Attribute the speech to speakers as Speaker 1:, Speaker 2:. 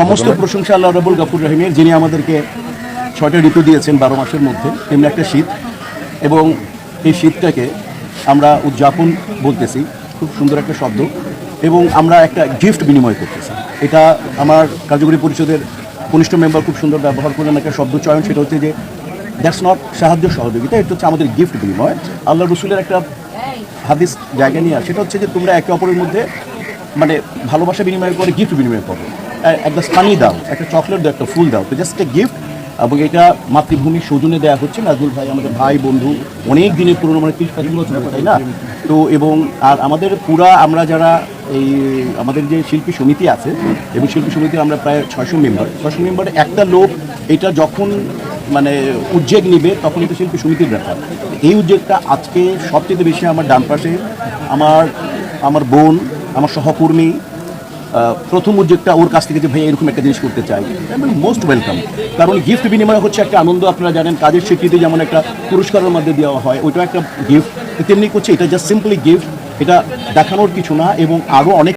Speaker 1: সমস্ত প্রশংসা আল্লাহ রাব্বুল গফুর রহিমের, যিনি আমাদেরকে ৬টা ঋতু দিয়েছেন ১২ মাসের মধ্যে, তেমনি একটা শীত। এবং এই শীতটাকে আমরা উদযাপন বলতেছি, খুব সুন্দর একটা শব্দ, এবং আমরা একটা গিফট বিনিময় করতেছি। এটা আমার কার্যকরী পরিষদের কনিষ্ঠ মেম্বার খুব সুন্দর ব্যবহার করলেন একটা শব্দ চয়ন, সেটা হচ্ছে যে দ্যাটস নট সাহায্য সহযোগিতা, এটা হচ্ছে আমাদের গিফট বিনিময়। আল্লাহ রসুলের একটা হাদিস জায়গা নিয়ে, সেটা হচ্ছে যে তোমরা একে অপরের মধ্যে মানে ভালোবাসা বিনিময় করে গিফট বিনিময় করো। এক গ্লাস পানি দাও, একটা চকলেট দাও, একটা ফুল দাও, তো জাস্ট একটা গিফট। এবং এটা মাতৃভূমির সৌজন্যে দেওয়া হচ্ছে। নাজমুল ভাই আমাদের ভাই বন্ধু, অনেক দিনের পুরনো, মানে 30-35 বছর, তাই না? তো এবং আর আমাদের পুরা আমরা যারা এই আমাদের যে শিল্পী সমিতি আছে, এবং শিল্পী সমিতির আমরা প্রায় 600 মেম্বারে একটা লোক এটা যখন মানে উদ্যোগ নিবে, তখন এটা শিল্পী সমিতির ব্যাপার। এই উদ্যোগটা আজকে সবচেয়ে বেশি আমার ডান পাশে আমার বোন, আমার সহকর্মী, প্রথম উদ্যোগটা ওর কাছ থেকে যে ভাই এরকম একটা জিনিস করতে চাই, মোস্ট ওয়েলকাম। কারণ গিফট বিনিময় হচ্ছে একটা আনন্দ। আপনারা জানেন কাজের স্বীকৃতি যেমন একটা পুরস্কারের মধ্যে দেওয়া হয়, ওইটাও একটা গিফট। তেমনি করছে এটা জাস্ট সিম্পলি গিফট, এটা দেখানোর কিছু না। এবং আরও অনেক